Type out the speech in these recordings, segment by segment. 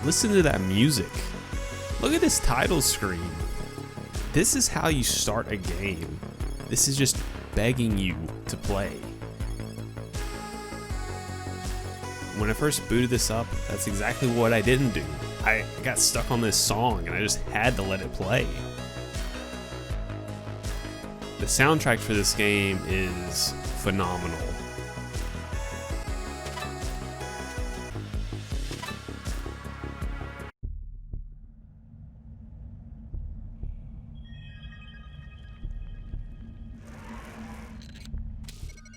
Listen to that music. Look at this title screen. This is how you start a game. This is just begging you to play. When I first booted this up, that's exactly what I didn't do. I got stuck on this song and I just had to let it play. The soundtrack for this game is phenomenal.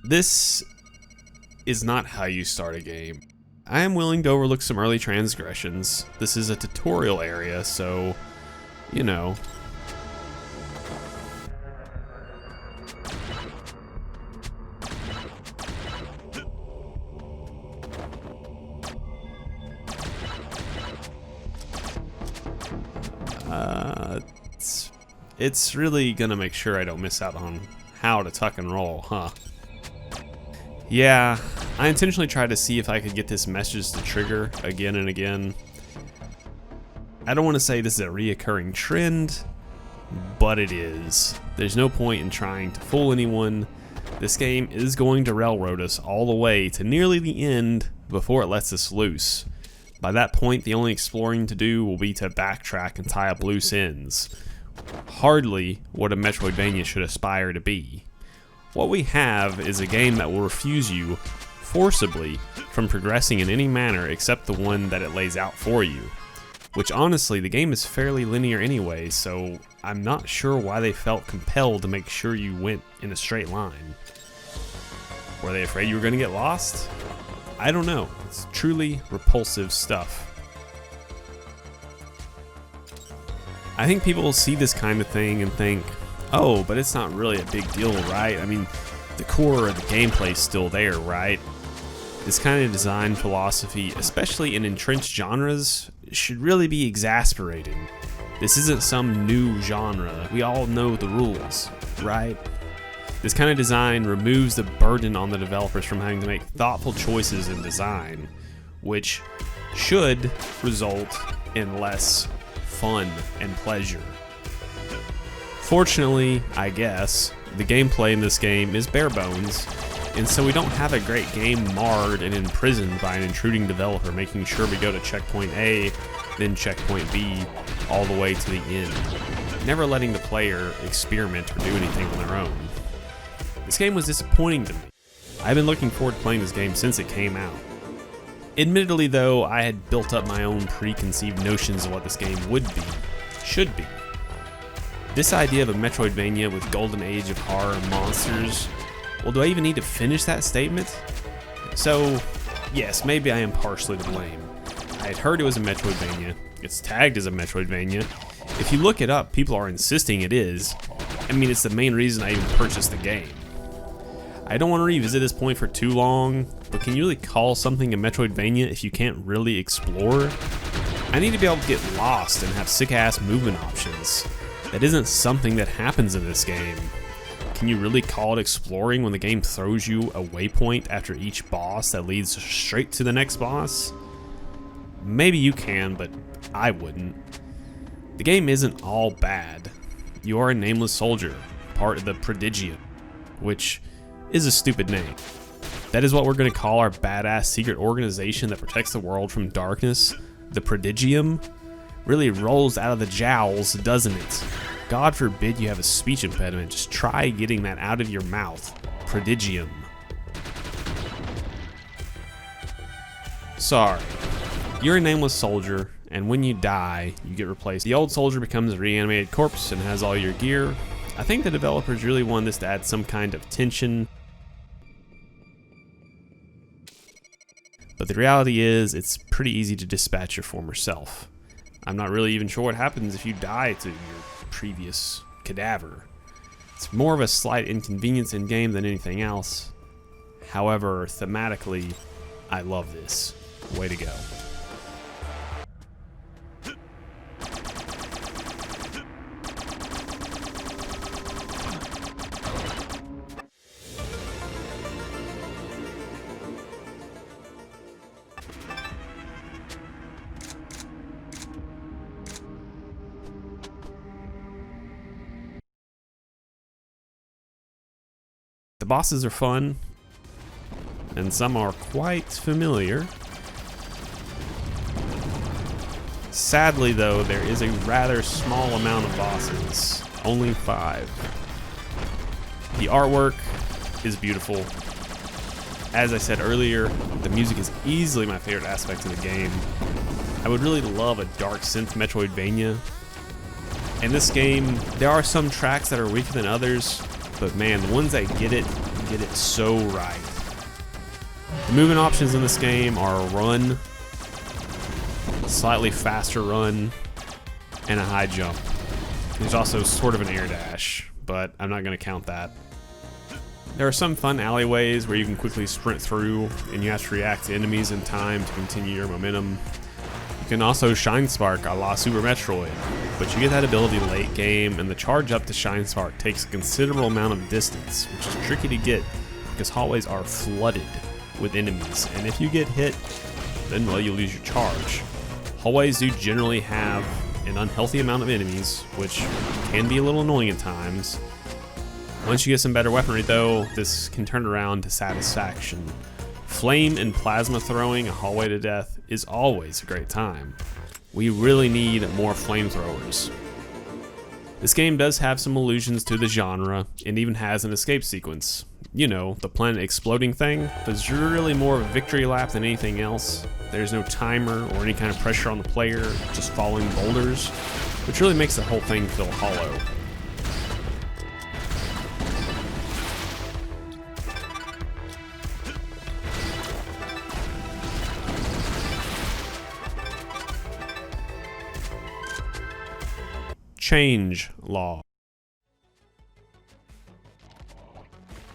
This is not how you start a game. I am willing to overlook some early transgressions. This is a tutorial area, so, you know. It's really gonna make sure I don't miss out on how to tuck and roll, huh? Yeah, I intentionally tried to see if I could get this message to trigger again and again. I don't want to say this is a reoccurring trend, but it is. There's no point in trying to fool anyone. This game is going to railroad us all the way to nearly the end before it lets us loose. By that point, the only exploring to do will be to backtrack and tie up loose ends. Hardly what a Metroidvania should aspire to be. What we have is a game that will refuse you forcibly from progressing in any manner except the one that it lays out for you. Which honestly, the game is fairly linear anyway, so I'm not sure why they felt compelled to make sure you went in a straight line. Were they afraid you were going to get lost? I don't know. It's truly repulsive stuff. I think people will see this kind of thing and think, oh, but it's not really a big deal, right? I mean, the core of the gameplay is still there, right? This kind of design philosophy, especially in entrenched genres, should really be exasperating. This isn't some new genre. We all know the rules, right? This kind of design removes the burden on the developers from having to make thoughtful choices in design, which should result in less fun and pleasure. Fortunately, I guess, the gameplay in this game is bare bones, and so we don't have a great game marred and imprisoned by an intruding developer making sure we go to checkpoint A, then checkpoint B, all the way to the end, never letting the player experiment or do anything on their own. This game was disappointing to me. I've been looking forward to playing this game since it came out. Admittedly though, I had built up my own preconceived notions of what this game would be, should be. This idea of a Metroidvania with golden age of horror and monsters, well, do I even need to finish that statement? So, yes, maybe I am partially to blame. I had heard it was a Metroidvania, it's tagged as a Metroidvania. If you look it up, people are insisting it is. I mean, it's the main reason I even purchased the game. I don't want to revisit this point for too long, but can you really call something a Metroidvania if you can't really explore? I need to be able to get lost and have sick-ass movement options. That isn't something that happens in this game. Can you really call it exploring when the game throws you a waypoint after each boss that leads straight to the next boss? Maybe you can, but I wouldn't. The game isn't all bad. You are a nameless soldier, part of the Prodigium, which is a stupid name. That is what we're going to call our badass secret organization that protects the world from darkness. The Prodigium really rolls out of the jowls, doesn't it? God forbid you have a speech impediment. Just try getting that out of your mouth. Prodigium. Sorry. You're a nameless soldier, and when you die, you get replaced. The old soldier becomes a reanimated corpse and has all your gear. I think the developers really wanted this to add some kind of tension. But the reality is, it's pretty easy to dispatch your former self. I'm not really even sure what happens if you die to your previous cadaver. It's more of a slight inconvenience in game than anything else. However, thematically, I love this. Way to go. bosses are fun, and some are quite familiar. Sadly though, there is a rather small amount of bosses, only 5. The artwork is beautiful. As I said earlier, the music is easily my favorite aspect of the game. I would really love a dark synth Metroidvania. In this game, there are some tracks that are weaker than others, but man, the ones that get it so right. The movement options in this game are a run, slightly faster run, and a high jump. There's also sort of an air dash, but I'm not going to count that. There are some fun alleyways where you can quickly sprint through and you have to react to enemies in time to continue your momentum. You can also Shine Spark a la Super Metroid, but you get that ability late game, and the charge up to Shine Spark takes a considerable amount of distance, which is tricky to get because hallways are flooded with enemies, and if you get hit, then well, you lose your charge. Hallways do generally have an unhealthy amount of enemies, which can be a little annoying at times. Once you get some better weaponry though, this can turn around to satisfaction. Flame and plasma throwing a hallway to death is always a great time. We really need more flamethrowers. This game does have some allusions to the genre, and even has an escape sequence. You know, the planet exploding thing, but it's really more of a victory lap than anything else. There's no timer or any kind of pressure on the player, just following boulders, which really makes the whole thing feel hollow. Change law.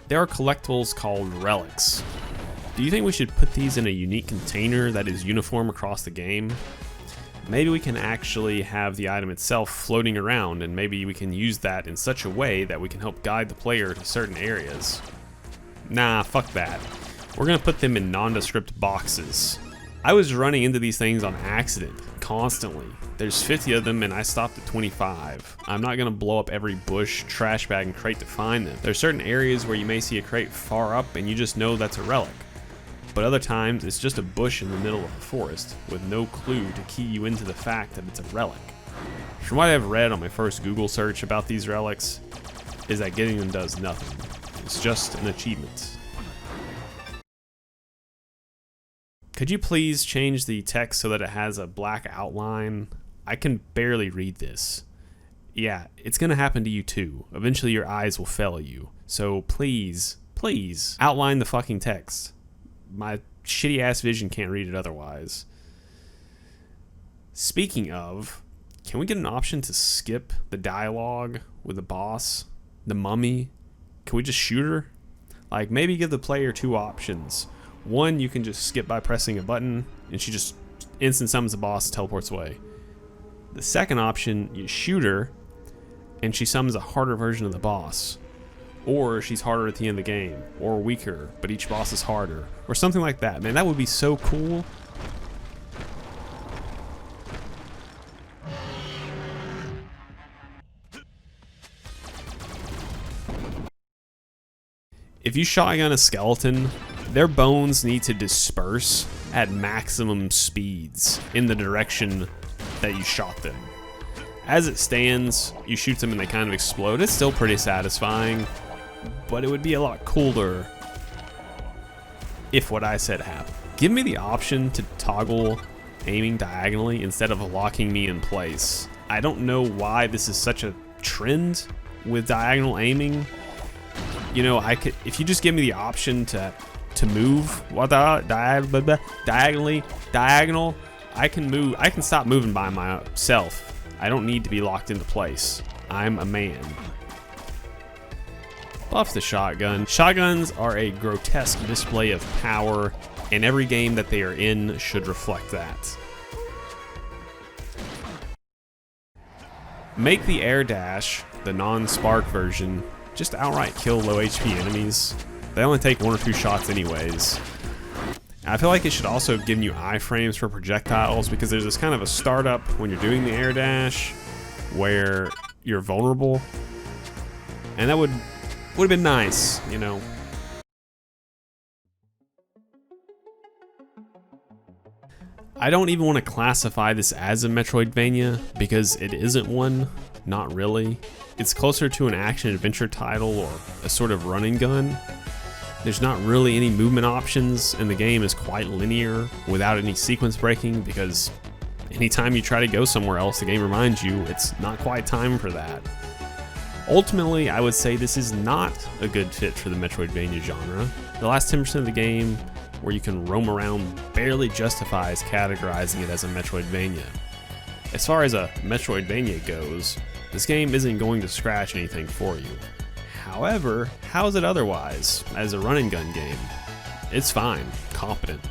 There are collectibles called relics. Do you think we should put these in a unique container that is uniform across the game? Maybe we can actually have the item itself floating around, and maybe we can use that in such a way that we can help guide the player to certain areas. Nah, fuck that. We're gonna put them in nondescript boxes. I was running into these things on accident, constantly. There's 50 of them and I stopped at 25. I'm not gonna blow up every bush, trash bag, and crate to find them. There's certain areas where you may see a crate far up and you just know that's a relic. But other times it's just a bush in the middle of a forest with no clue to key you into the fact that it's a relic. From what I've read on my first Google search about these relics, is that getting them does nothing. It's just an achievement. Could you please change the text so that it has a black outline? I can barely read this. Yeah, it's gonna happen to you too. Eventually your eyes will fail you. So please, please, outline the fucking text. My shitty ass vision can't read it otherwise. Speaking of, can we get an option to skip the dialogue with the boss, the mummy? Can we just shoot her? Like, maybe give the player 2 options. One, you can just skip by pressing a button and she just instant summons the boss, teleports away. The second option, you shoot her and she summons a harder version of the boss. Or she's harder at the end of the game, or weaker, but each boss is harder, or something like that. Man, that would be so cool. If you shotgun a skeleton, their bones need to disperse at maximum speeds in the direction that you shot them. As it stands, you shoot them and they kind of explode. It's still pretty satisfying, but it would be a lot cooler if what I said happened. Give me the option to toggle aiming diagonally instead of locking me in place. I don't know why this is such a trend with diagonal aiming. You know, if you just give me the option to move diagonally, I can move. I can stop moving by myself. I don't need to be locked into place. I'm a man. Buff the shotgun. Shotguns are a grotesque display of power, and every game that they are in should reflect that. Make the air dash, the non-spark version, just outright kill low HP enemies. They only take 1 or 2 shots anyways. I feel like it should also have given you iframes for projectiles, because there's this kind of a startup when you're doing the air dash where you're vulnerable, and that would have been nice, you know. I don't even want to classify this as a Metroidvania because it isn't one, not really. It's closer to an action-adventure title or a sort of run and gun. There's not really any movement options, and the game is quite linear without any sequence breaking because anytime you try to go somewhere else, the game reminds you it's not quite time for that. Ultimately, I would say this is not a good fit for the Metroidvania genre. The last 10% of the game, where you can roam around, barely justifies categorizing it as a Metroidvania. As far as a Metroidvania goes, this game isn't going to scratch anything for you. However, how is it otherwise as a run and gun game? It's fine, competent.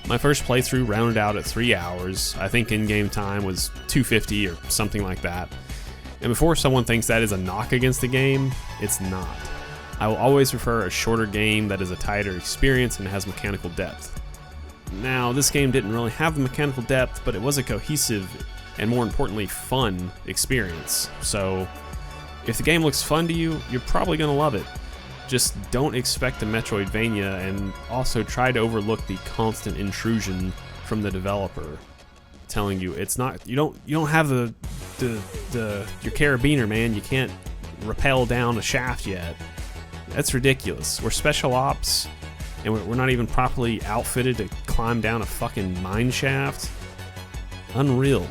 My first playthrough rounded out at 3 hours. I think in-game time was 250 or something like that. And before someone thinks that is a knock against the game, it's not. I will always prefer a shorter game that is a tighter experience and has mechanical depth. Now, this game didn't really have the mechanical depth, but it was a cohesive and, more importantly, fun experience. So, if the game looks fun to you, you're probably going to love it. Just don't expect a Metroidvania, and also try to overlook the constant intrusion from the developer telling you it's not, you don't have your carabiner, man. You can't rappel down a shaft yet. That's ridiculous. We're special ops, and we're not even properly outfitted to climb down a fucking mine shaft. Unreal.